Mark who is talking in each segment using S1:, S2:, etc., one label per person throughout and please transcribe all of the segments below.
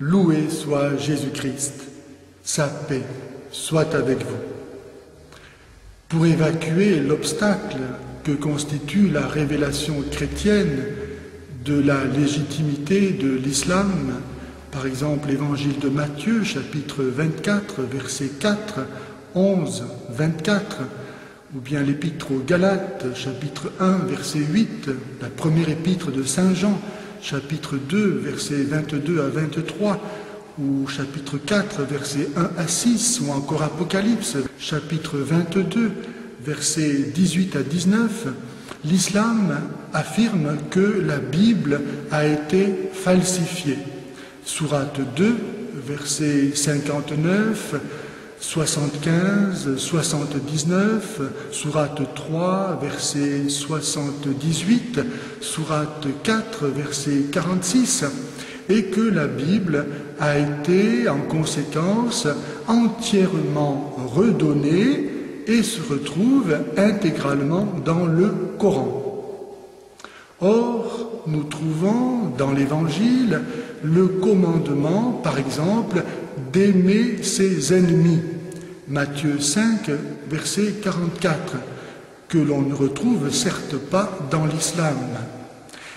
S1: Loué soit Jésus-Christ, sa paix soit avec vous. Pour évacuer l'obstacle que constitue la révélation chrétienne de la légitimité de l'islam, par exemple l'évangile de Matthieu, chapitre 24, versets 4, 11, 24, ou bien l'épître aux Galates, chapitre 1, verset 8, la première épître de Saint Jean, chapitre 2, versets 22 à 23, ou chapitre 4, versets 1 à 6, ou encore Apocalypse, chapitre 22, versets 18 à 19, l'islam affirme que la Bible a été falsifiée. Sourate 2, versets 59, 75, 79, sourate 3, verset 78, sourate 4, verset 46, et que la Bible a été en conséquence entièrement redonnée et se retrouve intégralement dans le Coran. Or, nous trouvons dans l'Évangile le commandement, par exemple, d'aimer ses ennemis. Matthieu 5, verset 44, que l'on ne retrouve certes pas dans l'islam,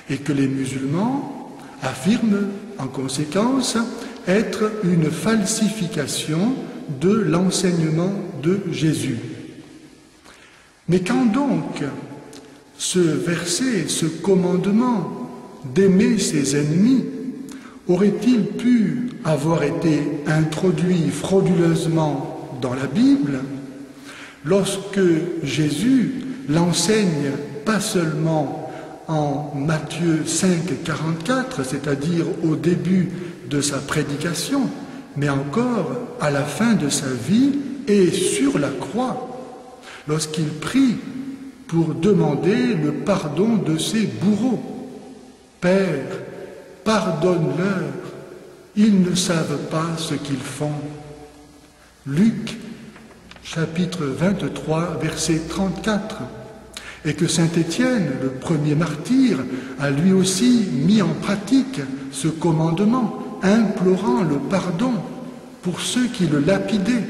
S1: et que les musulmans affirment en conséquence être une falsification de l'enseignement de Jésus. Mais quand donc ce verset, ce commandement d'aimer ses ennemis, aurait-il pu avoir été introduit frauduleusement dans la Bible lorsque Jésus l'enseigne pas seulement en Matthieu 5, 44, c'est-à-dire au début de sa prédication, mais encore à la fin de sa vie et sur la croix, lorsqu'il prie pour demander le pardon de ses bourreaux. Père, pardonne-leur, ils ne savent pas ce qu'ils font. Luc, chapitre 23, verset 34. Et que saint Étienne, le premier martyr, a lui aussi mis en pratique ce commandement, implorant le pardon pour ceux qui le lapidaient.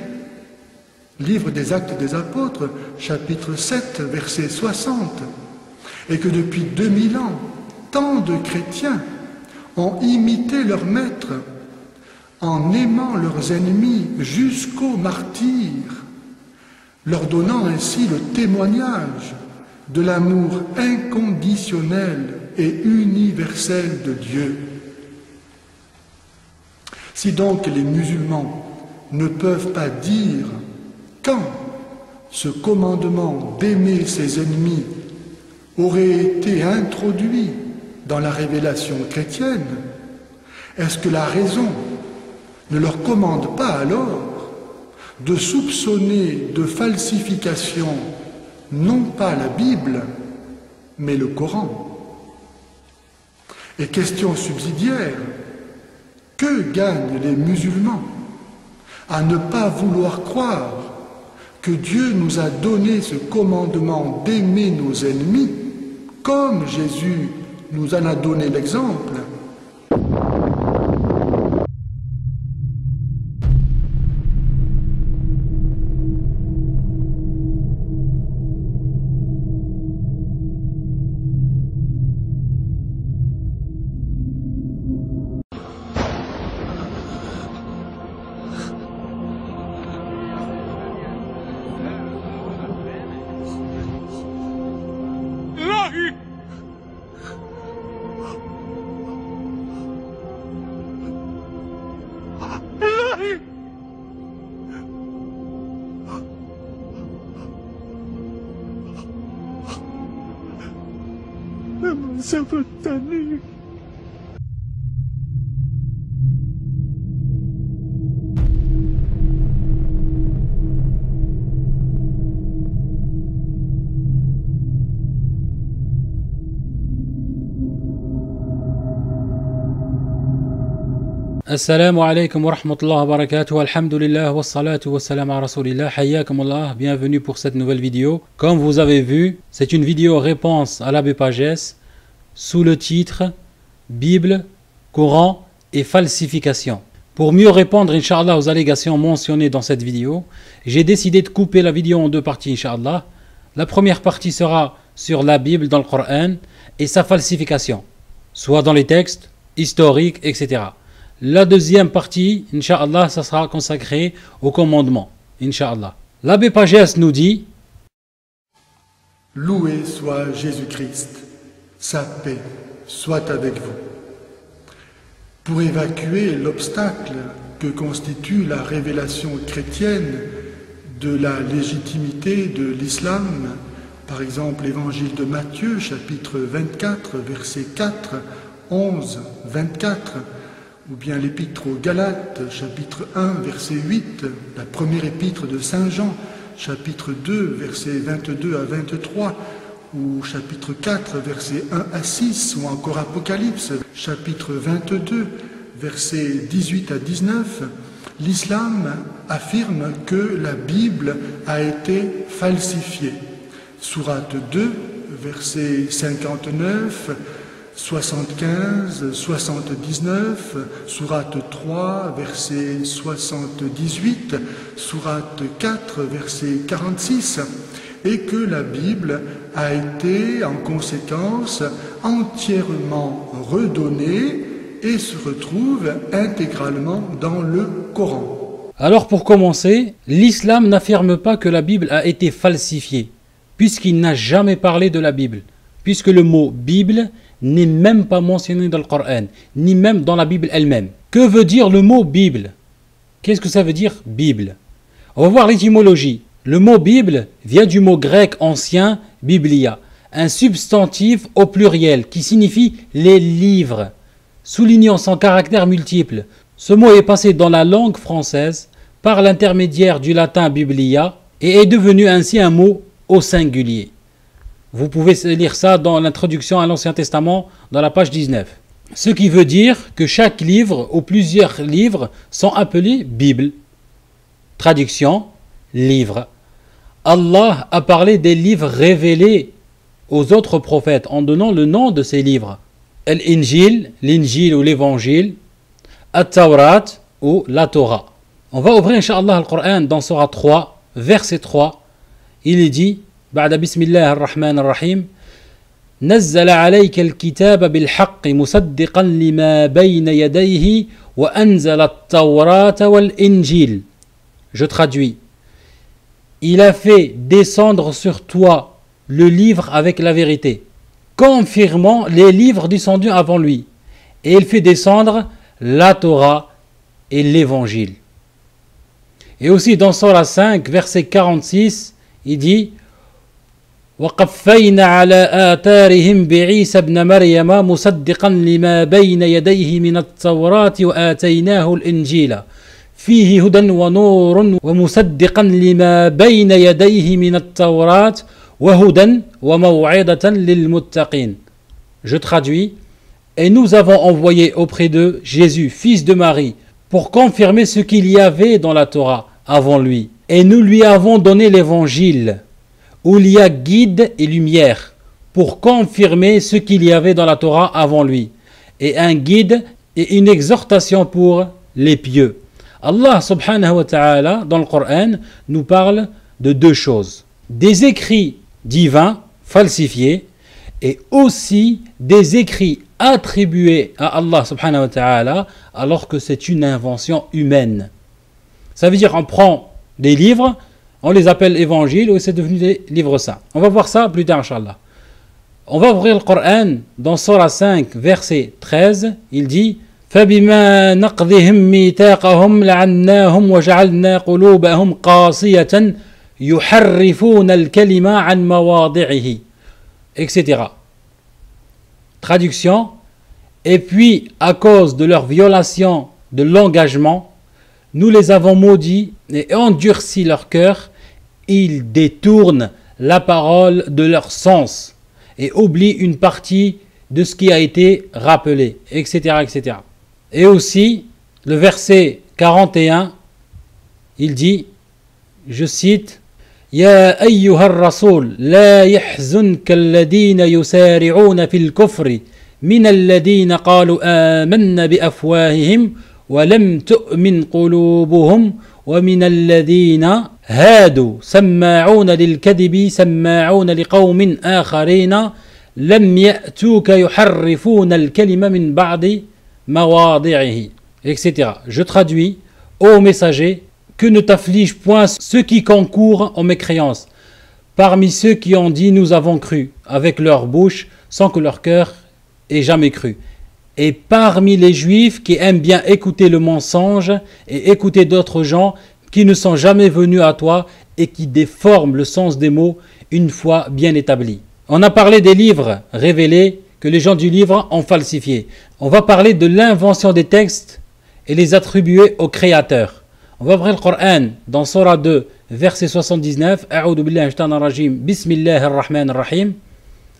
S1: Livre des Actes des Apôtres, chapitre 7, verset 60. Et que depuis 2000 ans, tant de chrétiens ont imité leur maître en aimant leurs ennemis jusqu'au martyr, leur donnant ainsi le témoignage de l'amour inconditionnel et universel de Dieu. Si donc les musulmans ne peuvent pas dire quand ce commandement d'aimer ses ennemis aurait été introduit dans la révélation chrétienne, est-ce que la raison ne leur commande pas alors de soupçonner de falsification non pas la Bible, mais le Coran? Et question subsidiaire, que gagnent les musulmans à ne pas vouloir croire que Dieu nous a donné ce commandement d'aimer nos ennemis, comme Jésus nous en a donné l'exemple?
S2: Assalamu alaikum wa rahmatullahi wa barakatuh, alhamdulillah wa salatu wa salam ala rasulillah, hayyakum Allah, bienvenue pour cette nouvelle vidéo. Comme vous avez vu, c'est une vidéo réponse à l'abbé Pagès sous le titre Bible, Coran et falsification. Pour mieux répondre, Inch'Allah, aux allégations mentionnées dans cette vidéo, j'ai décidé de couper la vidéo en deux parties, Inch'Allah. La première partie sera sur la Bible dans le Coran et sa falsification, soit dans les textes, historiques, etc. La deuxième partie, Inch'Allah, ça sera consacré au commandement, Inch'Allah. L'abbé Pagès nous dit:
S1: Loué soit Jésus-Christ, sa paix soit avec vous. Pour évacuer l'obstacle que constitue la révélation chrétienne de la légitimité de l'islam, par exemple l'évangile de Matthieu, chapitre 24, versets 4, 11, 24, ou bien l'épître aux Galates, chapitre 1, verset 8, la première épître de Saint Jean, chapitre 2, versets 22 à 23, ou chapitre 4, versets 1 à 6, ou encore Apocalypse, chapitre 22, versets 18 à 19, l'islam affirme que la Bible a été falsifiée. Sourate 2, versets 59, 75, 79, Sourate 3, verset 78, Sourate 4, verset 46, et que la Bible a été en conséquence entièrement redonnée et se retrouve intégralement dans le Coran.
S2: Alors pour commencer, l'islam n'affirme pas que la Bible a été falsifiée, puisqu'il n'a jamais parlé de la Bible, puisque le mot Bible n'est même pas mentionné dans le Coran, ni même dans la Bible elle-même. Que veut dire le mot Bible? Qu'est-ce que ça veut dire Bible? On va voir l'étymologie. Le mot Bible vient du mot grec ancien Biblia, un substantif au pluriel qui signifie les livres, soulignant son caractère multiple. Ce mot est passé dans la langue française par l'intermédiaire du latin Biblia et est devenu ainsi un mot au singulier. Vous pouvez lire ça dans l'introduction à l'Ancien Testament, dans la page 19. Ce qui veut dire que chaque livre ou plusieurs livres sont appelés Bible. Traduction, livre. Allah a parlé des livres révélés aux autres prophètes en donnant le nom de ces livres. L'Injil, l'Injil ou l'Évangile, At-Tawrat ou la Torah. On va ouvrir, Inch'Allah, le Coran dans Surah 3, verset 3. Il est dit: بعد بسم الله الرحمن الرحيم نزل عليك الكتاب بالحق مصدقا لما بين يديه وأنزل التوراة والإنجيل. Je traduis. Il a fait descendre sur toi le livre avec la vérité, confirmant les livres descendus avant lui. Et il fait descendre la Torah et l'Évangile. Et aussi dans Surah 5, verset 46, il dit: وقفينا على آثارهم بعيسى ابن مريم مصدقا لما بين يديه من التوراة وآتيناه الإنجيل فيه هدى ونور ومصدقا لما بين يديه من التوراة وهدى وموعظة للمتقين. Je traduis. Et nous avons envoyé auprès d'eux Jésus, fils de Marie, pour confirmer ce qu'il y avait dans la Torah avant lui. Et nous lui avons donné l'évangile, où il y a guide et lumière, pour confirmer ce qu'il y avait dans la Torah avant lui, et un guide et une exhortation pour les pieux. Allah subhanahu wa ta'ala, dans le Coran, nous parle de deux choses: des écrits divins falsifiés, et aussi des écrits attribués à Allah subhanahu wa ta'ala, alors que c'est une invention humaine. Ça veut dire on prend des livres, on les appelle évangiles, ou c'est devenu des livres saints. On va voir ça plus tard, Inch'Allah. On va ouvrir le Coran dans Surah 5, verset 13. Il dit: فَبِمَا نَقْضِهِمْ مِيثَاقَهُمْ لَعَنَّاهُمْ وَجَعَلْنَا قُلُوبَهُمْ قَاسِيَةً يُحَرِّفُونَ الْكَلِمَ عَنْ مَوَاضِعِهِ, etc. Traduction: et puis, à cause de leur violation de l'engagement, nous les avons maudits et endurci leur cœur. Ils détournent la parole de leur sens et oublient une partie de ce qui a été rappelé, etc., etc. Et aussi, le verset 41, il dit, je cite: يا أيها الرسول لا يحزنك الذين يسارعون في الكفر من الذين قالوا آمنا بأفواههم ولم تؤمن قلوبهم ومن الذين هادوا سماعون للكذب سماعون لقوم آخرين لم يأتوك يحرفون الكلمة من بعد مواضعه, etc. Je traduis: ô messager, que ne t'afflige point ceux qui concourent en mécréance, parmi ceux qui ont dit nous avons cru avec leur bouche sans que leur cœur ait jamais cru, et parmi les juifs qui aiment bien écouter le mensonge et écouter d'autres gens qui ne sont jamais venus à toi et qui déforment le sens des mots une fois bien établis. On a parlé des livres révélés que les gens du livre ont falsifiés. On va parler de l'invention des textes et les attribuer au créateur. On va ouvrir le Coran dans Surah 2, verset 79. A'oudhu billahi shaitanir rajim. Bismillahir rahmanir rahim.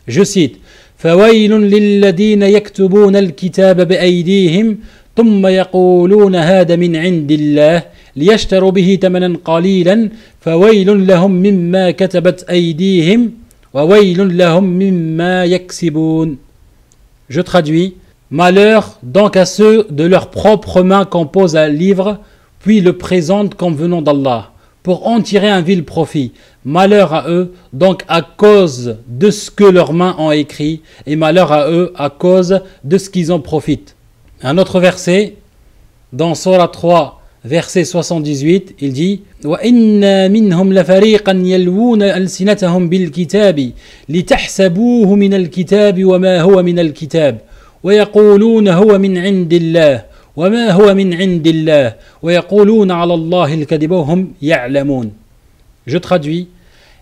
S2: Je cite: فَوَيْلٌ لِلَّذِينَ يَكْتُبُونَ الْكِتَابَ بِأَيْدِيهِمْ ثُمَّ يَقُولُونَ هَذَا مِنْ عِنْدِ اللَّهِ لِيَشْتَرُوا بِهِ ثَمَنًا قَلِيلًا فَوَيْلٌ لَهُمْ مِمَّا كَتَبَتْ أَيْدِيهِمْ وَوَيْلٌ لَهُمْ مِمَّا يَكْسِبُونَ. Je traduis: malheur donc à ceux de leurs propres mains composent un livre, puis le présentent comme venant d'Allah, pour en tirer un vil profit. Malheur à eux donc à cause de ce que leurs mains ont écrit, et malheur à eux à cause de ce qu'ils en profitent. Un autre verset, dans Surah 3, verset 78, il dit: وَإِنَّا مِنْهُمْ لَفَرِيقًا يَلْوُونَ أَلْسِنَتَهُمْ بِالْكِتَابِ لِتَحْسَبُوهُ مِنَ الْكِتَابِ وَمَا هُوَ مِنَ الْكِتَابِ وَيَقُولُونَ هُوَ مِنْ عِنْدِ اللَّهِ وَمَا هُوَ مِنْ عِنْدِ اللَّهِ وَيَقُولُونَ عَلَى اللَّهِ الْكَذِبَ وَهُمْ يَعْلَمُونَ. Je traduis: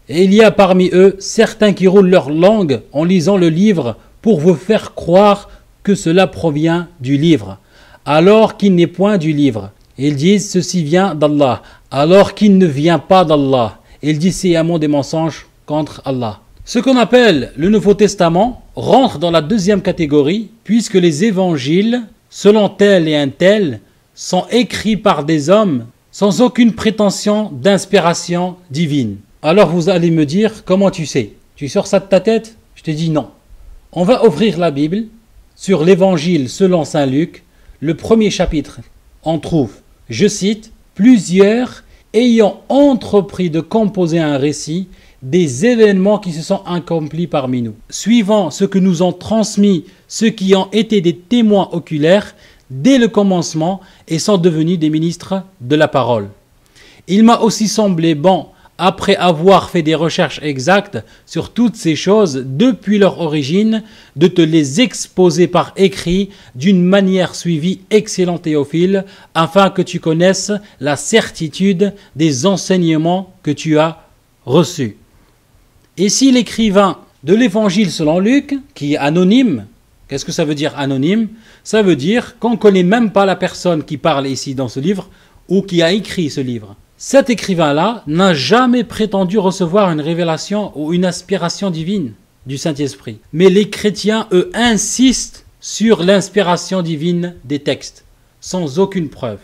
S2: et il y a parmi eux certains qui roulent leur langue en lisant le livre pour vous faire croire que cela provient du livre, alors qu'il n'est point du livre. Ils disent ceci vient d'Allah, alors qu'il ne vient pas d'Allah. Ils disent sciemment des mensonges contre Allah. Ce qu'on appelle le Nouveau Testament rentre dans la deuxième catégorie, puisque les évangiles, selon tel et un tel, sont écrits par des hommes sans aucune prétention d'inspiration divine. Alors vous allez me dire: comment tu sais? Tu sors ça de ta tête? Je te dis non. On va ouvrir la Bible sur l'évangile selon saint Luc, le premier chapitre. On trouve, je cite, plusieurs ayant entrepris de composer un récit des événements qui se sont accomplis parmi nous, suivant ce que nous ont transmis ceux qui ont été des témoins oculaires dès le commencement et sont devenus des ministres de la parole. Il m'a aussi semblé bon, après avoir fait des recherches exactes sur toutes ces choses depuis leur origine, de te les exposer par écrit d'une manière suivie, excellent Théophile, afin que tu connaisses la certitude des enseignements que tu as reçus. Et si l'écrivain de l'évangile selon Luc, qui est anonyme, qu'est-ce que ça veut dire anonyme? Ça veut dire qu'on ne connaît même pas la personne qui parle ici dans ce livre ou qui a écrit ce livre. Cet écrivain-là n'a jamais prétendu recevoir une révélation ou une inspiration divine du Saint-Esprit. Mais les chrétiens, eux, insistent sur l'inspiration divine des textes, sans aucune preuve.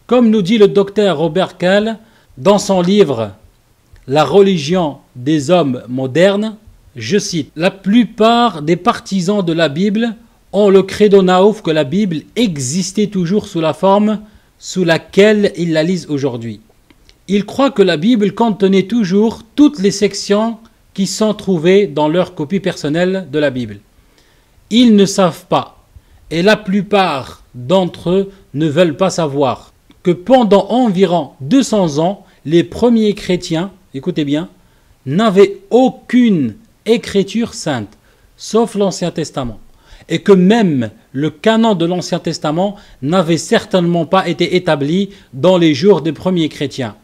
S2: Comme nous dit le docteur Robert Kahl dans son livre « La religion des hommes modernes », je cite: « La plupart des partisans de la Bible ont le credo naouf que la Bible existait toujours sous la forme sous laquelle ils la lisent aujourd'hui. Ils croient que la Bible contenait toujours toutes les sections qui sont trouvées dans leur copie personnelle de la Bible. Ils ne savent pas, et la plupart d'entre eux ne veulent pas savoir, que pendant environ 200 ans, les premiers chrétiens, écoutez bien, n'avaient aucune écriture sainte, sauf l'Ancien Testament, et que même le canon de l'Ancien Testament n'avait certainement pas été établi dans les jours des premiers chrétiens,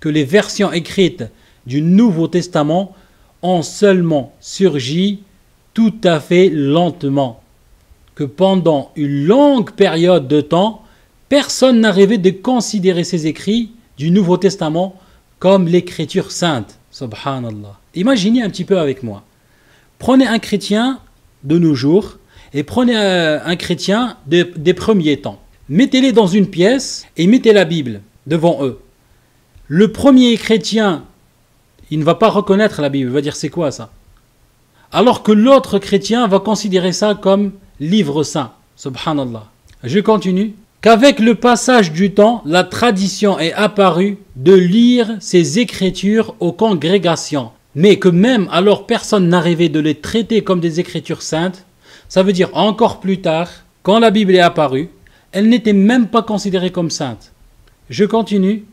S2: que les versions écrites du Nouveau Testament ont seulement surgi tout à fait lentement, que pendant une longue période de temps, personne n'arrivait de considérer ces écrits du Nouveau Testament comme l'écriture sainte. Subhanallah. Imaginez un petit peu avec moi. Prenez un chrétien de nos jours et prenez un chrétien des premiers temps. Mettez-les dans une pièce et mettez la Bible devant eux. Le premier chrétien, il ne va pas reconnaître la Bible, il va dire c'est quoi ça? Alors que l'autre chrétien va considérer ça comme livre saint. Subhanallah. Je continue. Qu'avec le passage du temps, la tradition est apparue de lire ces écritures aux congrégations, mais que même alors personne n'arrivait de les traiter comme des écritures saintes. Ça veut dire encore plus tard, quand la Bible est apparue, elle n'était même pas considérée comme sainte. Je continue.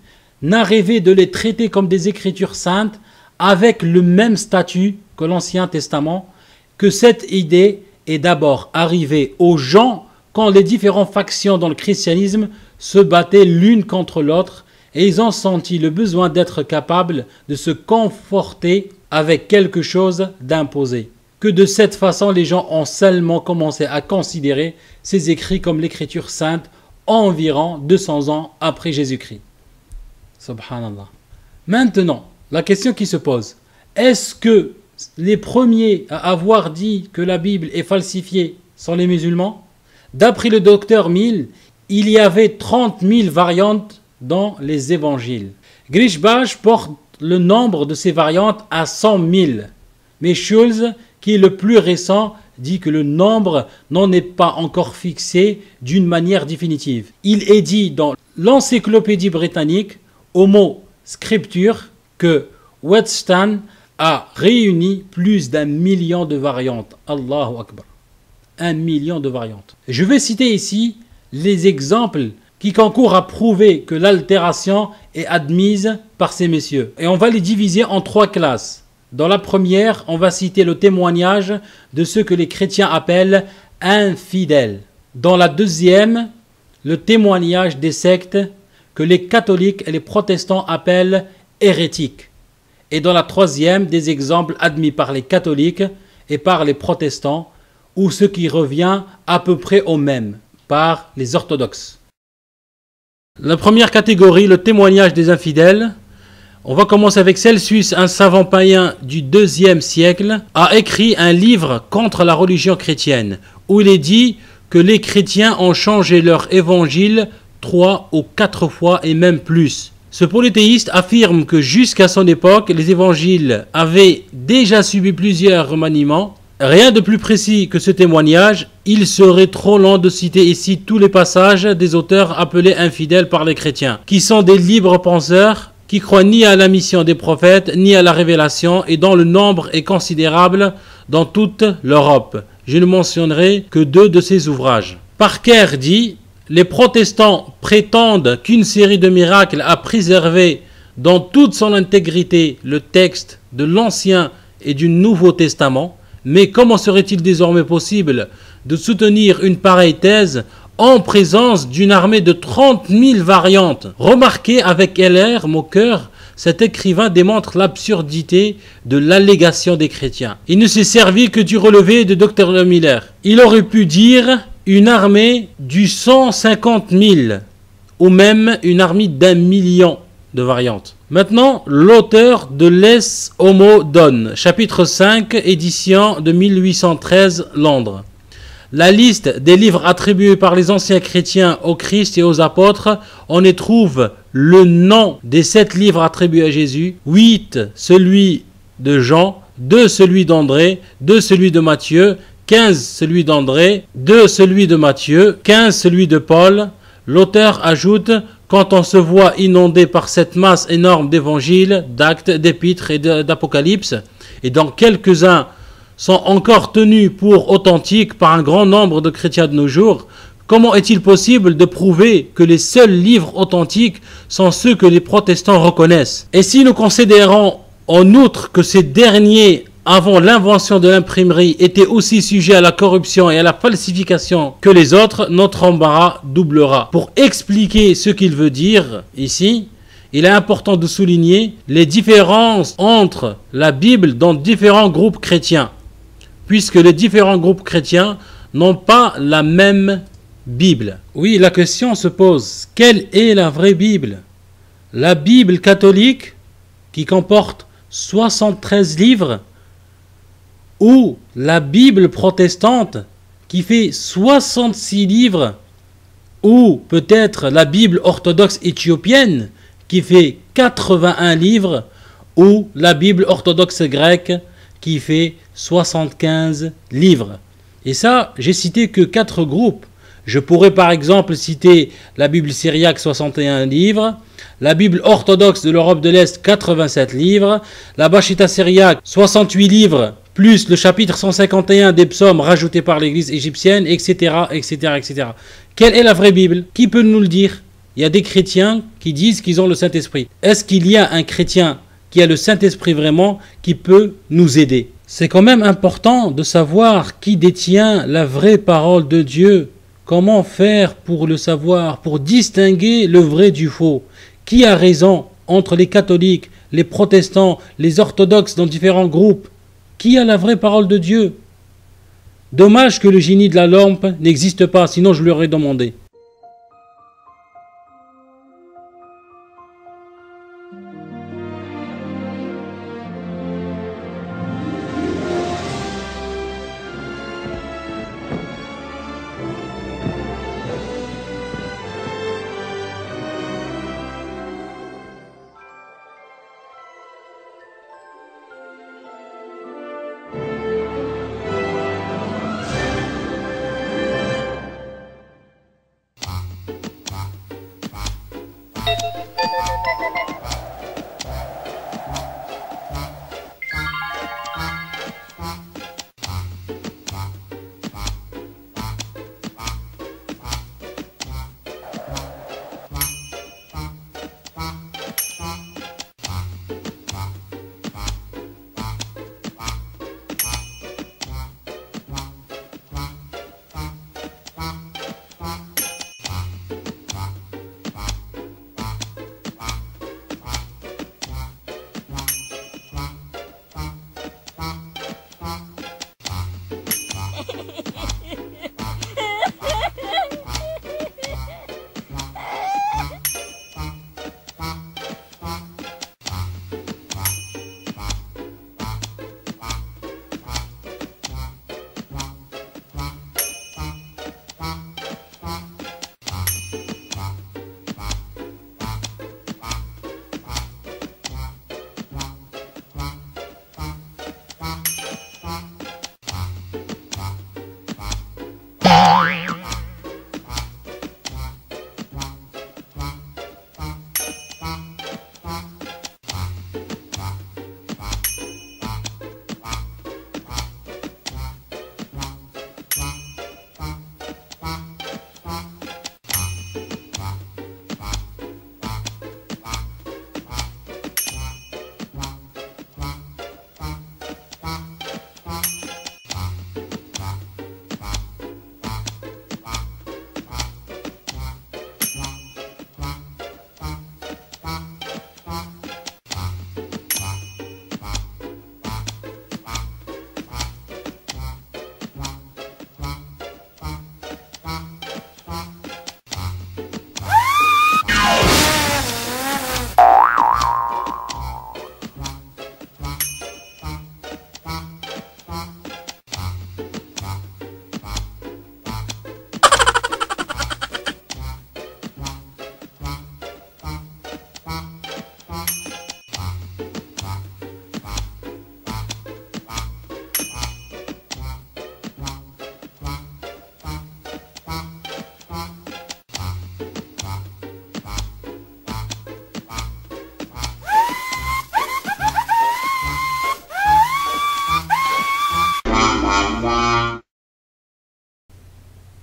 S2: N'arrivait de les traiter comme des écritures saintes avec le même statut que l'Ancien Testament, que cette idée est d'abord arrivée aux gens quand les différentes factions dans le christianisme se battaient l'une contre l'autre et ils ont senti le besoin d'être capables de se conforter avec quelque chose d'imposé. Que de cette façon, les gens ont seulement commencé à considérer ces écrits comme l'écriture sainte environ 200 ans après Jésus-Christ. Subhanallah. Maintenant, la question qui se pose, est-ce que les premiers à avoir dit que la Bible est falsifiée sont les musulmans? D'après le docteur Mill, il y avait 30 000 variantes dans les évangiles. Griesbach porte le nombre de ces variantes à 100 000. Mais Schulz, qui est le plus récent, dit que le nombre n'en est pas encore fixé d'une manière définitive. Il est dit dans l'encyclopédie britannique, Homo Scripture, que Wheatstone a réuni plus d'1 million de variantes. Allahu Akbar. 1 million de variantes. Je vais citer ici les exemples qui concourent à prouver que l'altération est admise par ces messieurs. Et on va les diviser en 3 classes. Dans la première, on va citer le témoignage de ceux que les chrétiens appellent infidèles. Dans la deuxième, le témoignage des sectes que les catholiques et les protestants appellent hérétiques. Et dans la troisième, des exemples admis par les catholiques et par les protestants, ou ce qui revient à peu près au même, par les orthodoxes. La première catégorie, le témoignage des infidèles. On va commencer avec Celsus, un savant païen du IIe siècle, a écrit un livre contre la religion chrétienne, où il est dit que les chrétiens ont changé leur évangile 3 ou 4 fois et même plus. Ce polythéiste affirme que jusqu'à son époque, les évangiles avaient déjà subi plusieurs remaniements. Rien de plus précis que ce témoignage, il serait trop long de citer ici tous les passages des auteurs appelés infidèles par les chrétiens, qui sont des libres penseurs, qui croient ni à la mission des prophètes, ni à la révélation, et dont le nombre est considérable dans toute l'Europe. Je ne mentionnerai que 2 de ces ouvrages. Parker dit « Les protestants prétendent qu'une série de miracles a préservé dans toute son intégrité le texte de l'Ancien et du Nouveau Testament. Mais comment serait-il désormais possible de soutenir une pareille thèse en présence d'une armée de 30 000 variantes? Remarquez avec l'air moqueur, cet écrivain démontre l'absurdité de l'allégation des chrétiens. Il ne s'est servi que du relevé de Dr. Miller. Il aurait pu dire une armée du 150 000 ou même une armée d'1 million de variantes. Maintenant, l'auteur de Les Homo Donne, chapitre 5, édition de 1813, Londres. La liste des livres attribués par les anciens chrétiens au Christ et aux apôtres, on y trouve le nom des 7 livres attribués à Jésus, 8 celui de Jean, 2 celui d'André, 2 celui de Matthieu, 15 celui d'André, 2 celui de Matthieu, 15 celui de Paul. L'auteur ajoute: quand on se voit inondé par cette masse énorme d'évangiles, d'actes, d'épîtres et d'apocalypses, et dont quelques-uns sont encore tenus pour authentiques par un grand nombre de chrétiens de nos jours, comment est-il possible de prouver que les seuls livres authentiques sont ceux que les protestants reconnaissent? Et si nous considérons en outre que ces derniers, avant l'invention de l'imprimerie, étaient aussi sujets à la corruption et à la falsification que les autres, notre embarras doublera. Pour expliquer ce qu'il veut dire ici, il est important de souligner les différences entre la Bible dans différents groupes chrétiens, puisque les différents groupes chrétiens n'ont pas la même Bible. Oui, la question se pose, quelle est la vraie Bible? La Bible catholique, qui comporte 73 livres, ou la Bible protestante qui fait 66 livres, ou peut-être la Bible orthodoxe éthiopienne qui fait 81 livres, ou la Bible orthodoxe grecque qui fait 75 livres. Et ça, j'ai cité que 4 groupes. Je pourrais par exemple citer la Bible syriaque, 61 livres, la Bible orthodoxe de l'Europe de l'Est, 87 livres, la Bashita syriaque, 68 livres, plus le chapitre 151 des psaumes rajoutés par l'église égyptienne, etc., etc., etc. Quelle est la vraie Bible? Qui peut nous le dire? Il y a des chrétiens qui disent qu'ils ont le Saint-Esprit. Est-ce qu'il y a un chrétien qui a le Saint-Esprit vraiment qui peut nous aider? C'est quand même important de savoir qui détient la vraie parole de Dieu. Comment faire pour le savoir, pour distinguer le vrai du faux? Qui a raison entre les catholiques, les protestants, les orthodoxes dans différents groupes? Qui a la vraie parole de Dieu? Dommage que le génie de la lampe n'existe pas, sinon je lui aurais demandé.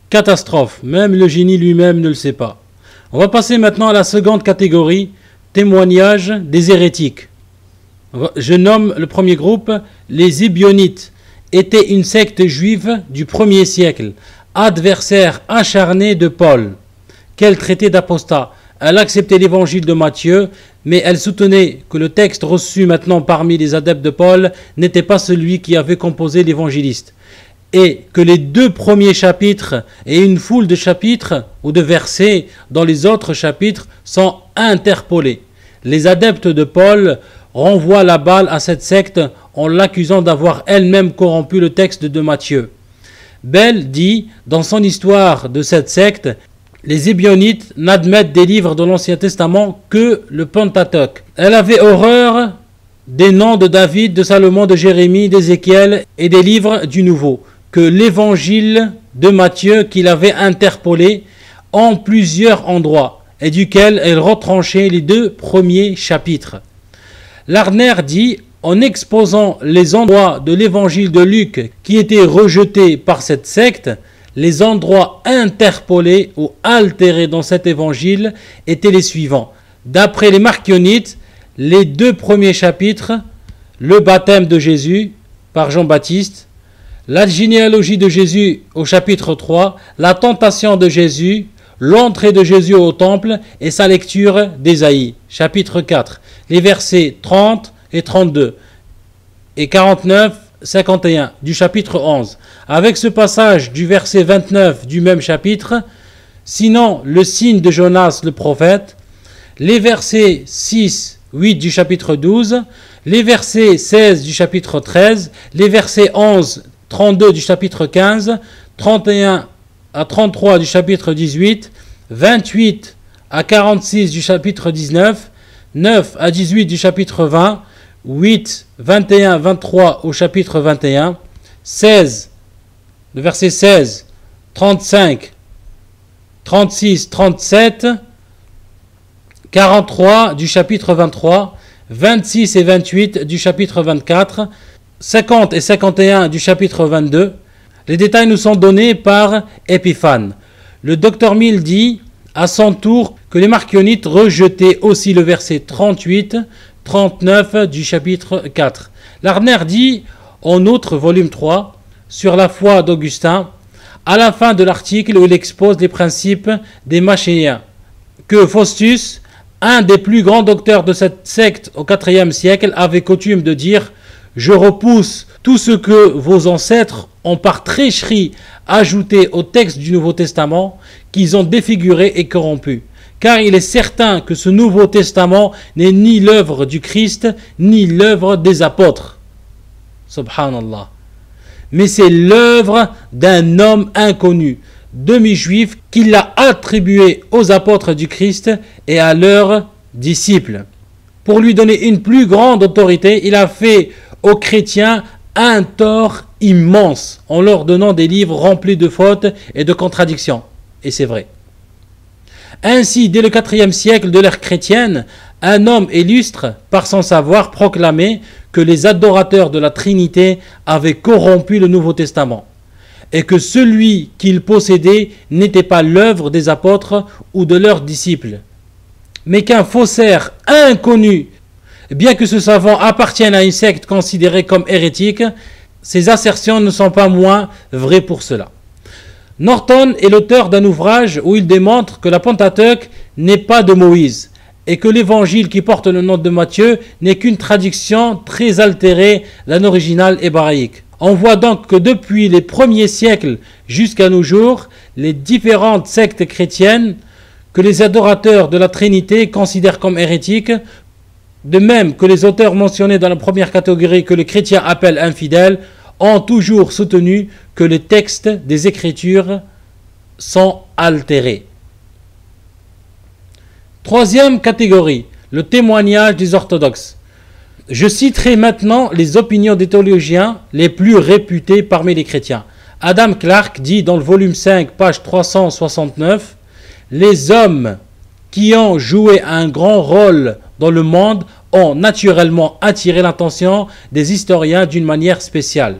S2: Catastrophe, même le génie lui-même ne le sait pas. On va passer maintenant à la seconde catégorie, témoignages des hérétiques. Je nomme le premier groupe, les Ébionites, étaient une secte juive du 1er siècle, adversaire acharné de Paul. Quel traité d'apostat! Elle acceptait l'évangile de Matthieu, mais elle soutenait que le texte reçu maintenant parmi les adeptes de Paul n'était pas celui qui avait composé l'évangéliste, et que les 2 premiers chapitres et une foule de chapitres ou de versets dans les autres chapitres sont interpolés. Les adeptes de Paul renvoient la balle à cette secte en l'accusant d'avoir elle-même corrompu le texte de Matthieu. Bell dit dans son histoire de cette secte: les Ébionites n'admettent des livres de l'Ancien Testament que le Pentateuque. Elle avait horreur des noms de David, de Salomon, de Jérémie, d'Ézéchiel et des livres du Nouveau. que l'évangile de Matthieu qu'il avait interpolé en plusieurs endroits et duquel elle retranchait les 2 premiers chapitres. Larner dit, en exposant les endroits de l'évangile de Luc qui étaient rejetés par cette secte, les endroits interpolés ou altérés dans cet évangile étaient les suivants. D'après les Marcionites, les 2 premiers chapitres, le baptême de Jésus par Jean-Baptiste, la généalogie de Jésus au chapitre 3, la tentation de Jésus, l'entrée de Jésus au temple et sa lecture d'Ésaïe, chapitre 4, les versets 30 et 32 et 49, 51 du chapitre 11. Avec ce passage du verset 29 du même chapitre, sinon le signe de Jonas le prophète, les versets 6, 8 du chapitre 12, les versets 16 du chapitre 13, les versets 11, 32 du chapitre 15, 31 à 33 du chapitre 18, 28 à 46 du chapitre 19, 9 à 18 du chapitre 20, 8, 21, 23 au chapitre 21, 16, le verset 16, 35, 36, 37, 43 du chapitre 23, 26 et 28 du chapitre 24, 50 et 51 du chapitre 22. Les détails nous sont donnés par Épiphane. Le docteur Mill dit à son tour que les Marcionites rejetaient aussi le verset 38, 39 du chapitre 4. Larner dit en outre, volume 3, sur la foi d'Augustin, à la fin de l'article où il expose les principes des Machéniens, que Faustus, un des plus grands docteurs de cette secte au IVe siècle, avait coutume de dire « Je repousse tout ce que vos ancêtres ont par tricherie ajouté au texte du Nouveau Testament, qu'ils ont défiguré et corrompu. Car il est certain que ce Nouveau Testament n'est ni l'œuvre du Christ, ni l'œuvre des apôtres. » Subhanallah. Mais c'est l'œuvre d'un homme inconnu, demi-juif, qui l'a attribué aux apôtres du Christ et à leurs disciples. Pour lui donner une plus grande autorité, il a fait aux chrétiens un tort immense en leur donnant des livres remplis de fautes et de contradictions. Et c'est vrai. Ainsi, dès le IVe siècle de l'ère chrétienne, un homme illustre, par son savoir, proclamait que les adorateurs de la Trinité avaient corrompu le Nouveau Testament et que celui qu'il possédait n'était pas l'œuvre des apôtres ou de leurs disciples, mais qu'un faussaire inconnu, bien que ce savant appartienne à une secte considérée comme hérétique, ces assertions ne sont pas moins vraies pour cela. Norton est l'auteur d'un ouvrage où il démontre que la Pentateuque n'est pas de Moïse et que l'évangile qui porte le nom de Matthieu n'est qu'une traduction très altérée d'un original hébraïque. On voit donc que depuis les premiers siècles jusqu'à nos jours, les différentes sectes chrétiennes que les adorateurs de la Trinité considèrent comme hérétiques, de même que les auteurs mentionnés dans la première catégorie que les chrétiens appellent infidèles, ont toujours soutenu que les textes des Écritures sont altérés. Troisième catégorie, le témoignage des orthodoxes. Je citerai maintenant les opinions des théologiens les plus réputés parmi les chrétiens. Adam Clarke dit dans le volume 5, page 369, « Les hommes qui ont joué un grand rôle dans le monde ont naturellement attiré l'attention des historiens d'une manière spéciale.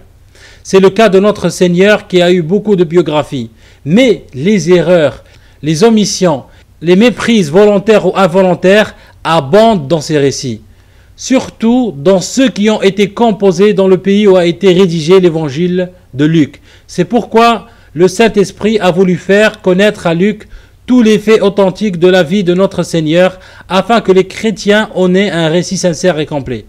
S2: C'est le cas de notre Seigneur qui a eu beaucoup de biographies. Mais les erreurs, les omissions, les méprises volontaires ou involontaires abondent dans ces récits. Surtout dans ceux qui ont été composés dans le pays où a été rédigé l'évangile de Luc. C'est pourquoi le Saint-Esprit a voulu faire connaître à Luc tous les faits authentiques de la vie de notre Seigneur, afin que les chrétiens en aient un récit sincère et complet.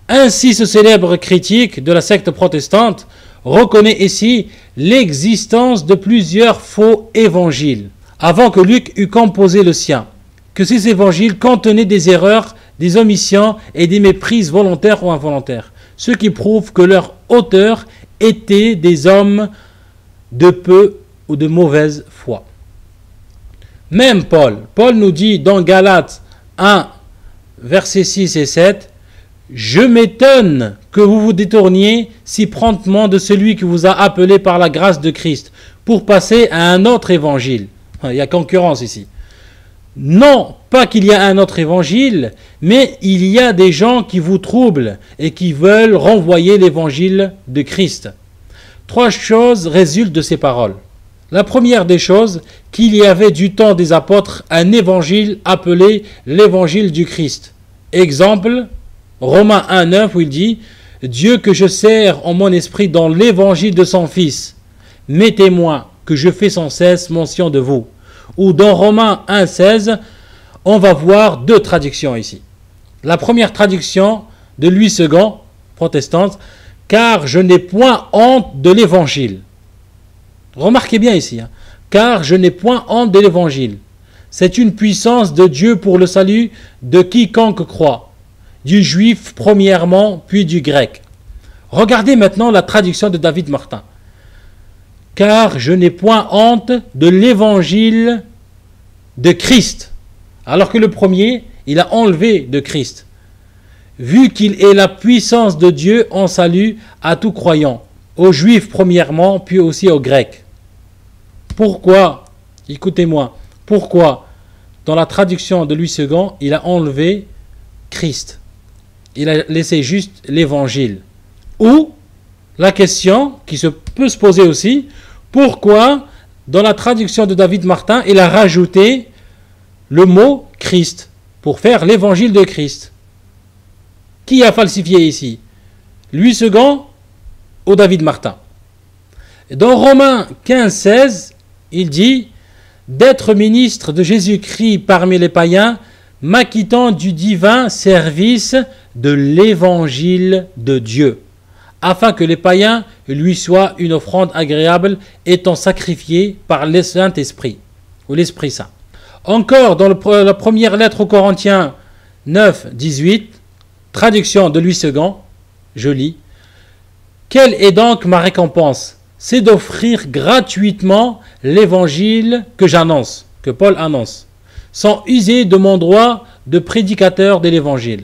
S2: Ainsi, ce célèbre critique de la secte protestante reconnaît ici l'existence de plusieurs faux évangiles, avant que Luc eût composé le sien, que ces évangiles contenaient des erreurs, des omissions et des méprises volontaires ou involontaires, ce qui prouve que leurs auteurs étaient des hommes de peu ou de mauvaise foi. Même Paul nous dit dans Galates 1, versets 6 et 7, Je m'étonne que vous vous détourniez si promptement de celui qui vous a appelé par la grâce de Christ pour passer à un autre évangile. Il y a concurrence ici. Non, pas qu'il y a un autre évangile, mais il y a des gens qui vous troublent et qui veulent renvoyer l'évangile de Christ. 3 choses résultent de ces paroles. La première des choses, qu'il y avait du temps des apôtres un évangile appelé l'évangile du Christ. Exemple, Romains 1,9 où il dit « Dieu que je sers en mon esprit dans l'évangile de son Fils, mes témoins que je fais sans cesse mention de vous. » Ou dans Romains 1,16, on va voir 2 traductions ici. La première traduction de Louis II, protestante, « Car je n'ai point honte de l'évangile ». Remarquez bien ici, hein. « Car je n'ai point honte de l'évangile ». C'est une puissance de Dieu pour le salut de quiconque croit, du juif premièrement, puis du grec. Regardez maintenant la traduction de David Martin. « Car je n'ai point honte de l'évangile de Christ ». Alors que le premier, il a enlevé de Christ. Vu qu'il est la puissance de Dieu en salut à tout croyant, aux juifs premièrement, puis aussi aux grecs. Pourquoi, écoutez-moi, pourquoi dans la traduction de Louis II, il a enlevé Christ? Il a laissé juste l'évangile. Ou, la question qui peut se poser aussi, pourquoi dans la traduction de David Martin, il a rajouté le mot Christ pour faire l'évangile de Christ? Qui a falsifié ici? Louis II ou David Martin? Dans Romains 15,16, il dit « D'être ministre de Jésus-Christ parmi les païens, m'acquittant du divin service de l'évangile de Dieu, afin que les païens lui soient une offrande agréable, étant sacrifiés par le Saint-Esprit, ou l'Esprit Saint. » Encore dans la première lettre aux Corinthiens 9, 18, traduction de Louis II, je lis « Quelle est donc ma récompense? C'est d'offrir gratuitement l'évangile que j'annonce, que Paul annonce, sans user de mon droit de prédicateur de l'évangile. »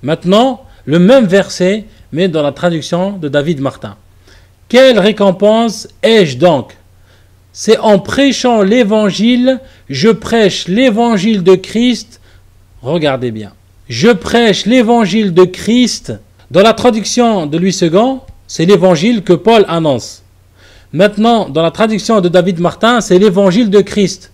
S2: Maintenant, le même verset, mais dans la traduction de David Martin. « Quelle récompense ai-je donc? C'est en prêchant l'évangile, je prêche l'évangile de Christ. » Regardez bien. Je prêche l'évangile de Christ. Dans la traduction de Louis II, c'est l'évangile que Paul annonce. Maintenant, dans la traduction de David Martin, c'est l'évangile de Christ.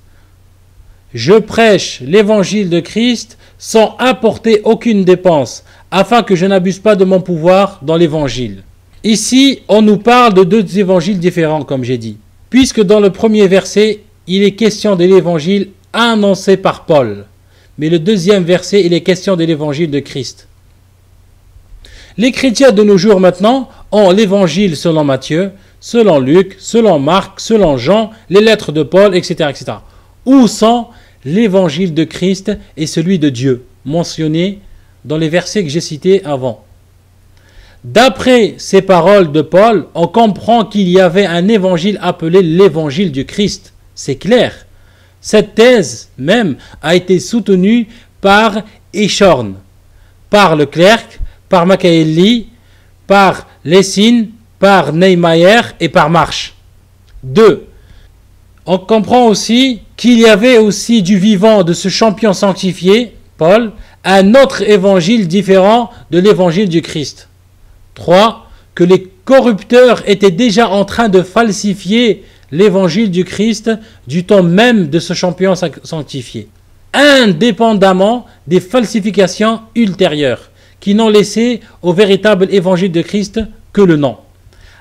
S2: Je prêche l'évangile de Christ sans apporter aucune dépense, afin que je n'abuse pas de mon pouvoir dans l'évangile. Ici, on nous parle de 2 évangiles différents, comme j'ai dit. Puisque dans le premier verset, il est question de l'évangile annoncé par Paul. Mais le deuxième verset, il est question de l'évangile de Christ. Les chrétiens de nos jours maintenant ont l'évangile selon Matthieu, selon Luc, selon Marc, selon Jean, les lettres de Paul, etc. etc. Où sont l'évangile de Christ et celui de Dieu, mentionnés dans les versets que j'ai cités avant? D'après ces paroles de Paul, on comprend qu'il y avait un évangile appelé l'évangile du Christ. C'est clair. Cette thèse même a été soutenue par Eshorn, par Leclerc, par Maccaelli, par Lessing, par Niemeyer et par Marsh. 2. On comprend aussi qu'il y avait aussi du vivant de ce champion sanctifié, Paul, un autre évangile différent de l'évangile du Christ. 3. Que les corrupteurs étaient déjà en train de falsifier l'évangile du Christ du temps même de ce champion sanctifié, indépendamment des falsifications ultérieures qui n'ont laissé au véritable évangile de Christ que le nom.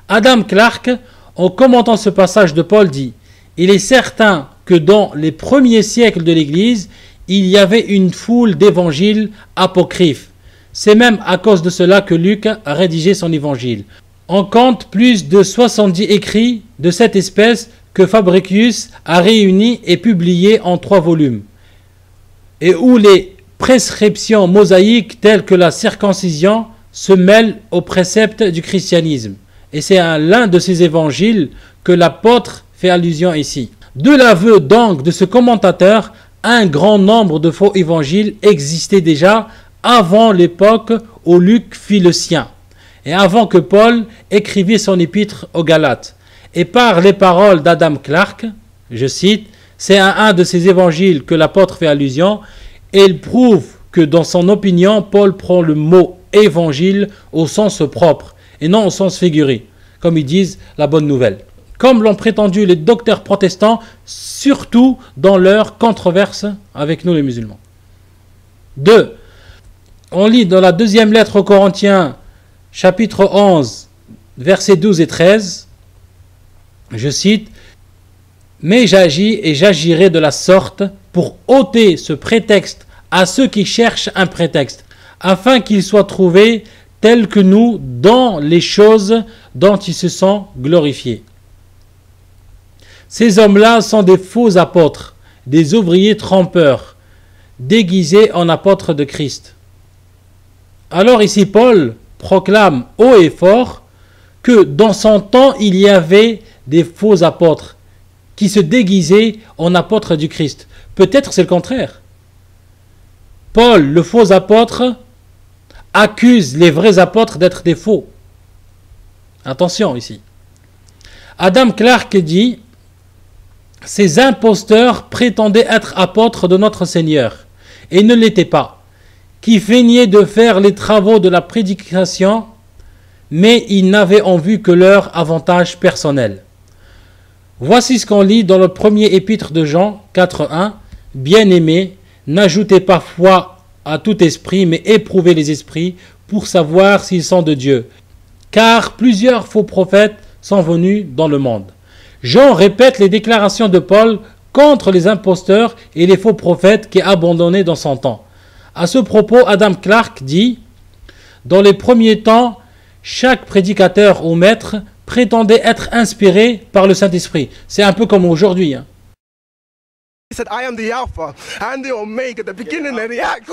S2: Adam Clarke, en commentant ce passage de Paul, dit « Il est certain que dans les premiers siècles de l'Église, il y avait une foule d'évangiles apocryphes. C'est même à cause de cela que Luc a rédigé son évangile. On compte plus de 70 écrits de cette espèce que Fabricius a réunis et publiés en 3 volumes, et où les prescriptions mosaïques telles que la circoncision se mêlent aux préceptes du christianisme. Et c'est à l'un de ces évangiles que l'apôtre fait allusion ici. De l'aveu donc de ce commentateur, un grand nombre de faux évangiles existaient déjà avant l'époque où Luc fit le sien, et avant que Paul écrivit son épître aux Galates. Et par les paroles d'Adam Clarke, je cite, c'est à un de ces évangiles que l'apôtre fait allusion, et il prouve que dans son opinion, Paul prend le mot évangile au sens propre et non au sens figuré, comme ils disent la bonne nouvelle. Comme l'ont prétendu les docteurs protestants, surtout dans leur controverse avec nous les musulmans. 2. On lit dans la deuxième lettre aux Corinthiens, chapitre 11, versets 12 et 13, je cite, « Mais j'agis et j'agirai de la sorte pour ôter ce prétexte à ceux qui cherchent un prétexte, afin qu'ils soient trouvés tels que nous dans les choses dont ils se sont glorifiés. » Ces hommes-là sont des faux apôtres, des ouvriers trompeurs, déguisés en apôtres de Christ. Alors ici Paul proclame haut et fort que dans son temps il y avait des faux apôtres qui se déguisaient en apôtres du Christ. Peut-être c'est le contraire. Paul, le faux apôtre, accuse les vrais apôtres d'être des faux. Attention ici. Adam Clarke dit: ces imposteurs prétendaient être apôtres de notre Seigneur et ne l'étaient pas, qui feignaient de faire les travaux de la prédication, mais ils n'avaient en vue que leur avantage personnel. Voici ce qu'on lit dans le premier épître de Jean 4.1. Bien-aimés, n'ajoutez pas foi à tout esprit, mais éprouvez les esprits pour savoir s'ils sont de Dieu. Car plusieurs faux prophètes sont venus dans le monde. Jean répète les déclarations de Paul contre les imposteurs et les faux prophètes qui abandonnaient dans son temps. À ce propos, Adam Clarke dit: dans les premiers temps, chaque prédicateur ou maître prétendait être inspiré par le Saint-Esprit. C'est un peu comme aujourd'hui.
S3: He said, I am the Alpha and the Omega, the beginning and the end.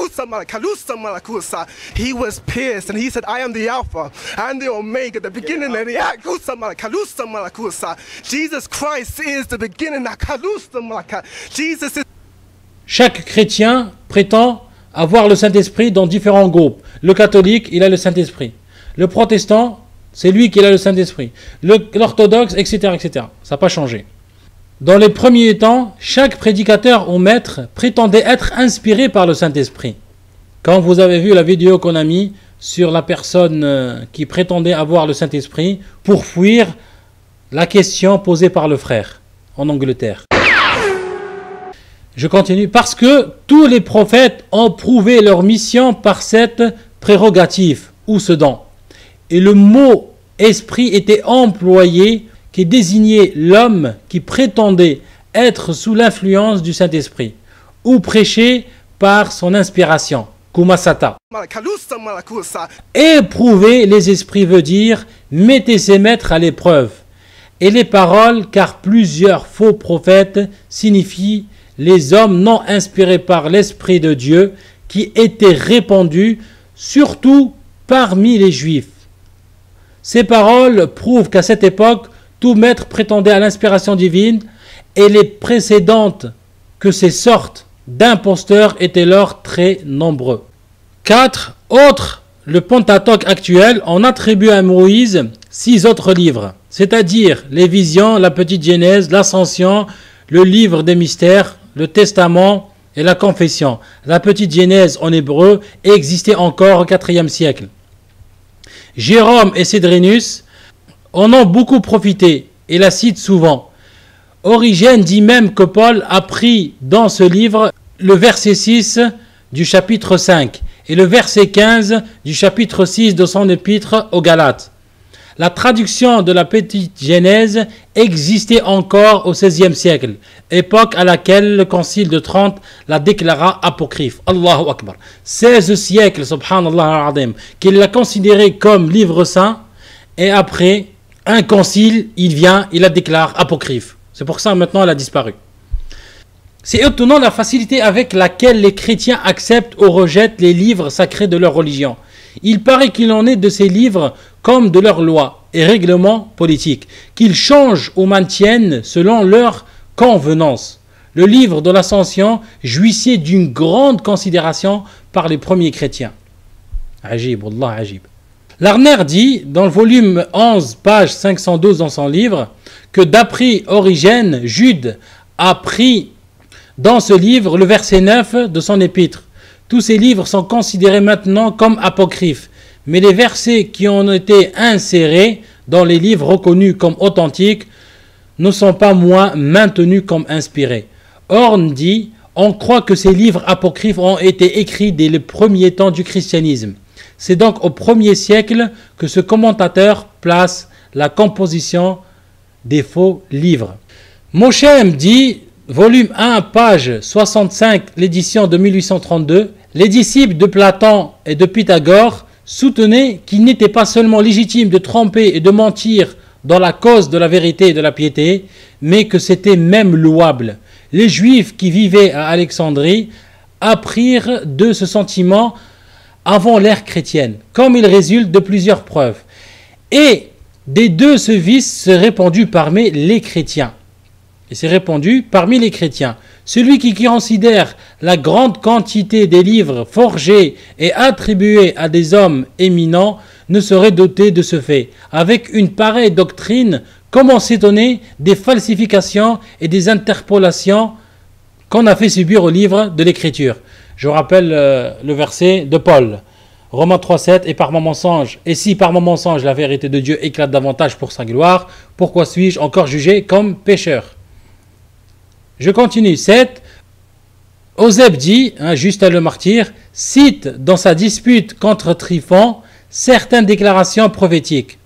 S3: He was pierced and he said, I am the Alpha and the Omega, the beginning and the end. Jesus Christ is the beginning. Jesus is...
S2: Chaque chrétien prétend avoir le Saint-Esprit dans différents groupes. Le catholique, il a le Saint-Esprit. Le protestant, c'est lui qui a le Saint-Esprit. L'orthodoxe, etc., etc. Ça n'a pas changé. Dans les premiers temps, chaque prédicateur ou maître prétendait être inspiré par le Saint-Esprit. Quand vous avez vu la vidéo qu'on a mis sur la personne qui prétendait avoir le Saint-Esprit pour fuir la question posée par le frère en Angleterre. Je continue. Parce que tous les prophètes ont prouvé leur mission par cette prérogative ou ce don. Et le mot esprit était employé qui désignait l'homme qui prétendait être sous l'influence du Saint-Esprit ou prêcher par son inspiration, kumasata. Éprouver les esprits veut dire mettez ces maîtres à l'épreuve. Et les paroles, car plusieurs faux prophètes, signifient les hommes non inspirés par l'Esprit de Dieu qui étaient répandus surtout parmi les Juifs. Ces paroles prouvent qu'à cette époque, tout maître prétendait à l'inspiration divine et les précédentes que ces sortes d'imposteurs étaient alors très nombreux. 4. Autre, le Pentateuque actuel, on attribue à Moïse 6 autres livres, c'est-à-dire les visions, la petite Genèse, l'Ascension, le livre des mystères, le Testament et la Confession. La petite Genèse en hébreu existait encore au IVe siècle. Jérôme et Cédrinus en ont beaucoup profité et la citent souvent. Origène dit même que Paul a pris dans ce livre le verset 6 du chapitre 5 et le verset 15 du chapitre 6 de son épître aux Galates. La traduction de la petite Genèse existait encore au XVIe siècle, époque à laquelle le concile de Trente la déclara apocryphe. Allahu Akbar. 16 siècles, subhanallah al-azim, qu'il l'a considéré comme livre saint, et après un concile, il vient, il la déclare apocryphe. C'est pour ça maintenant elle a disparu. C'est étonnant la facilité avec laquelle les chrétiens acceptent ou rejettent les livres sacrés de leur religion. Il paraît qu'il en est de ces livres comme de leurs lois et règlements politiques, qu'ils changent ou maintiennent selon leur convenance. Le livre de l'Ascension jouissait d'une grande considération par les premiers chrétiens. Ajib, Wallah ajib. Larner dit, dans le volume 11, page 512 dans son livre, que d'après Origène, Jude a pris dans ce livre le verset 9 de son épître. Tous ces livres sont considérés maintenant comme apocryphes, mais les versets qui ont été insérés dans les livres reconnus comme authentiques ne sont pas moins maintenus comme inspirés. Horn dit, on croit que ces livres apocryphes ont été écrits dès les premiers temps du christianisme. C'est donc au 1er siècle que ce commentateur place la composition des faux livres. Moshem dit, volume 1, page 65, l'édition de 1832, les disciples de Platon et de Pythagore soutenaient qu'il n'était pas seulement légitime de tromper et de mentir dans la cause de la vérité et de la piété, mais que c'était même louable. Les Juifs qui vivaient à Alexandrie apprirent de ce sentiment avant l'ère chrétienne, comme il résulte de plusieurs preuves. Et des deux, ce vice s'est répandu parmi les chrétiens. Celui qui considère la grande quantité des livres forgés et attribués à des hommes éminents ne serait doté de ce fait. Avec une pareille doctrine, comment s'étonner des falsifications et des interpolations qu'on a fait subir au livre de l'Écriture? Je rappelle le verset de Paul, Romains 3,7, et par mon mensonge, et si par mon mensonge la vérité de Dieu éclate davantage pour sa gloire, pourquoi suis-je encore jugé comme pécheur? Je continue. 7. Oseb dit, Justin le martyr, cite dans sa dispute contre Tryphon certaines déclarations prophétiques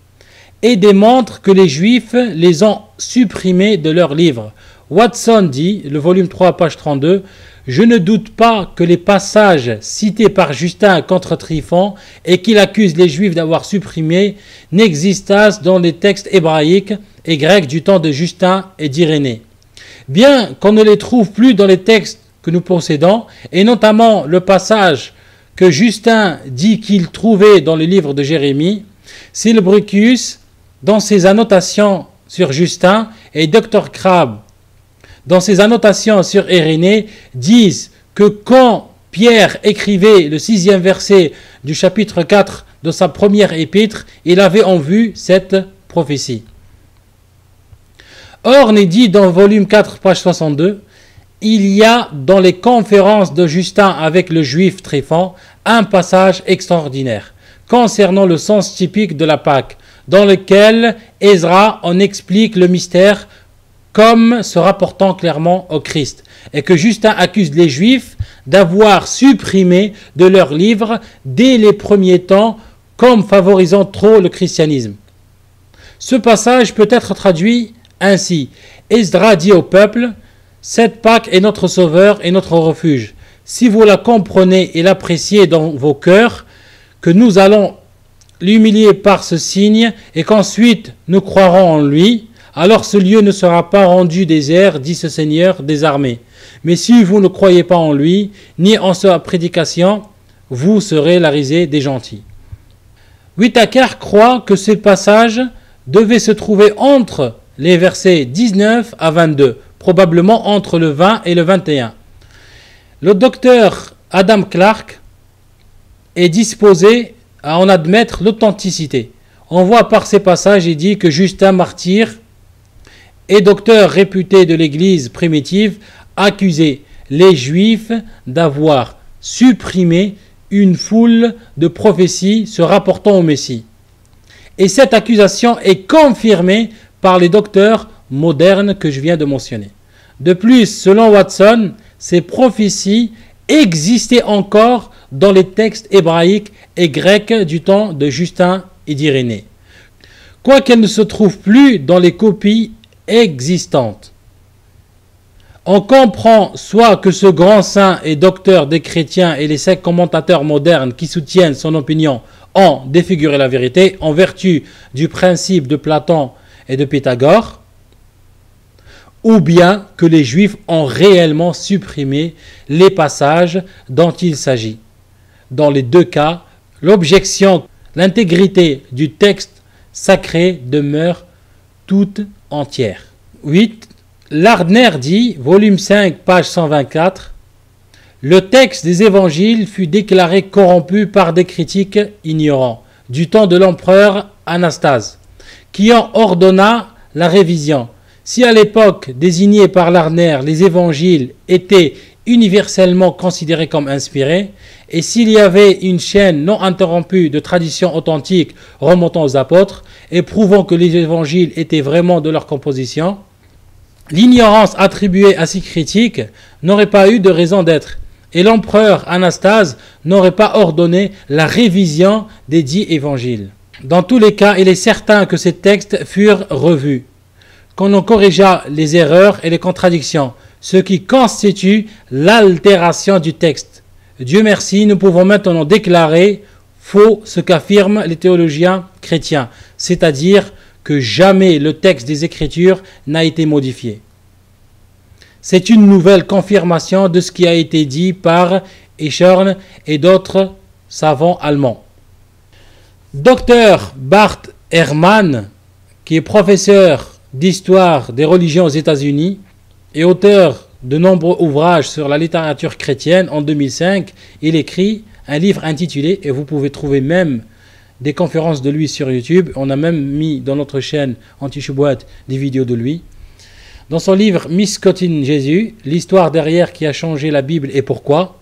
S2: et démontre que les Juifs les ont supprimées de leurs livres. Watson dit, le volume 3, page 32, je ne doute pas que les passages cités par Justin contre Tryphon et qu'il accuse les Juifs d'avoir supprimés n'existassent dans les textes hébraïques et grecs du temps de Justin et d'Irénée. Bien qu'on ne les trouve plus dans les textes que nous possédons, et notamment le passage que Justin dit qu'il trouvait dans le livre de Jérémie, Silbricus, dans ses annotations sur Justin, et Dr. Crabb, dans ses annotations sur Irénée, disent que quand Pierre écrivait le 6e verset du chapitre 4 de sa première épître, il avait en vue cette prophétie. Horn est dit dans volume 4, page 62, il y a dans les conférences de Justin avec le juif Tryphon un passage extraordinaire concernant le sens typique de la Pâque, dans lequel Ezra en explique le mystère comme se rapportant clairement au Christ, et que Justin accuse les Juifs d'avoir supprimé de leurs livres dès les premiers temps comme favorisant trop le christianisme. Ce passage peut être traduit ainsi. Esdras dit au peuple, cette Pâque est notre sauveur et notre refuge. Si vous la comprenez et l'appréciez dans vos cœurs, que nous allons l'humilier par ce signe et qu'ensuite nous croirons en lui, alors ce lieu ne sera pas rendu désert, dit ce Seigneur des armées. Mais si vous ne croyez pas en lui, ni en sa prédication, vous serez la risée des gentils. Whittaker croit que ce passage devait se trouver entre les versets 19 à 22, probablement entre le 20 et le 21. Le docteur Adam Clark est disposé à en admettre l'authenticité. On voit par ces passages, il dit que Justin martyr et docteur réputé de l'Église primitive accusait les Juifs d'avoir supprimé une foule de prophéties se rapportant au Messie. Et cette accusation est confirmée par les docteurs modernes que je viens de mentionner. De plus, selon Watson, ces prophéties existaient encore dans les textes hébraïques et grecs du temps de Justin et d'Irénée, quoiqu'elles ne se trouvent plus dans les copies existantes. On comprend soit que ce grand saint et docteur des chrétiens et les 5 commentateurs modernes qui soutiennent son opinion ont défiguré la vérité en vertu du principe de Platon et de Pythagore, ou bien que les Juifs ont réellement supprimé les passages dont il s'agit. Dans les deux cas, l'objection, l'intégrité du texte sacré demeure toute entière. 8. Lardner dit, volume 5, page 124, Le texte des évangiles fut déclaré corrompu par des critiques ignorants du temps de l'empereur Anastase, qui en ordonna la révision. Si à l'époque désignée par Larner, les évangiles étaient universellement considérés comme inspirés, et s'il y avait une chaîne non interrompue de traditions authentiques remontant aux apôtres et prouvant que les évangiles étaient vraiment de leur composition, l'ignorance attribuée à ces critiques n'aurait pas eu de raison d'être, et l'empereur Anastase n'aurait pas ordonné la révision des dits évangiles. Dans tous les cas, il est certain que ces textes furent revus, qu'on en corrigea les erreurs et les contradictions, ce qui constitue l'altération du texte. Dieu merci, nous pouvons maintenant déclarer faux ce qu'affirment les théologiens chrétiens, c'est-à-dire que jamais le texte des Écritures n'a été modifié. C'est une nouvelle confirmation de ce qui a été dit par Eschorn et d'autres savants allemands. Dr Bart Ehrman, qui est professeur d'histoire des religions aux États-Unis et auteur de nombreux ouvrages sur la littérature chrétienne, en 2005, il écrit un livre intitulé, et vous pouvez trouver même des conférences de lui sur YouTube, on a même mis dans notre chaîne Anti-Choubouat des vidéos de lui. Dans son livre Miscotin Jésus, l'histoire derrière qui a changé la Bible et pourquoi,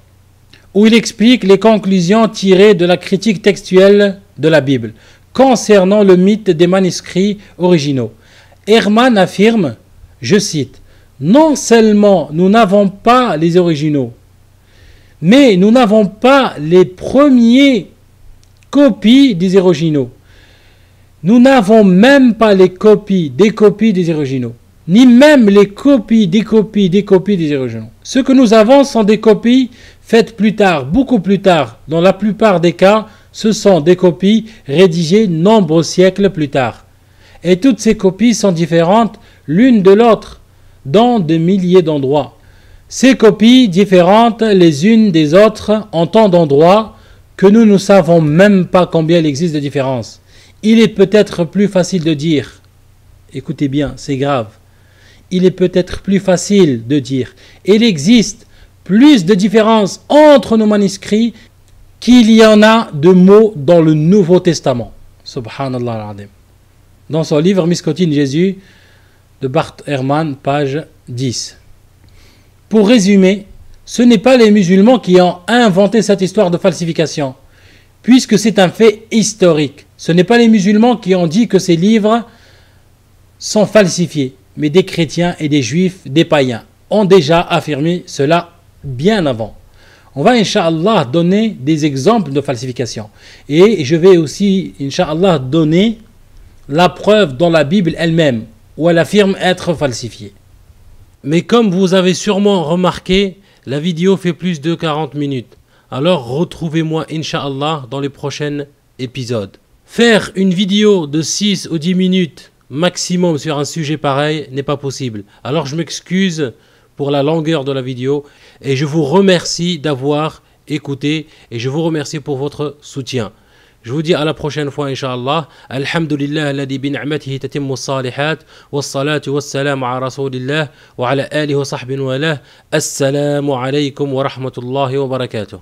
S2: où il explique les conclusions tirées de la critique textuelle de la Bible concernant le mythe des manuscrits originaux. Ehrman affirme, je cite, « Non seulement nous n'avons pas les originaux, mais nous n'avons pas les premiers copies des originaux. Nous n'avons même pas les copies des originaux, ni même les copies des copies des originaux. Ce que nous avons sont des copies faites plus tard, beaucoup plus tard. Dans la plupart des cas, ce sont des copies rédigées nombreux siècles plus tard. Et toutes ces copies sont différentes l'une de l'autre dans des milliers d'endroits. Ces copies différentes les unes des autres en tant d'endroits que nous ne savons même pas combien il existe de différences. Il est peut-être plus facile de dire, écoutez bien, c'est grave, il est peut-être plus facile de dire, il existe plus de différences entre nos manuscrits qu'il y en a de mots dans le Nouveau Testament. Subhanallah al-Azim. Dans son livre Miscotin Jésus de Bart Ehrman, page 10. Pour résumer, ce n'est pas les musulmans qui ont inventé cette histoire de falsification, puisque c'est un fait historique. Ce n'est pas les musulmans qui ont dit que ces livres sont falsifiés, mais des chrétiens et des juifs, des païens, ont déjà affirmé cela bien avant. On va, Inch'Allah, donner des exemples de falsification. Et je vais aussi, Inch'Allah, donner la preuve dans la Bible elle-même, où elle affirme être falsifiée. Mais comme vous avez sûrement remarqué, la vidéo fait plus de 40 minutes. Alors retrouvez-moi, Inch'Allah, dans les prochains épisodes. Faire une vidéo de 6 ou 10 minutes maximum sur un sujet pareil n'est pas possible. Alors je m'excuse pour la longueur de la vidéo et je vous remercie d'avoir écouté et je vous remercie pour votre soutien. Je vous dis à la prochaine fois, Inch'Allah. Alhamdulillah, alladhi bi ni'matihi tatimmu as-salihat, was-salatu was-salamu ala rasulillah, wa ala alihi wa sahbihi wa lah. Assalamu alaykum wa rahmatullahi wa barakatuh.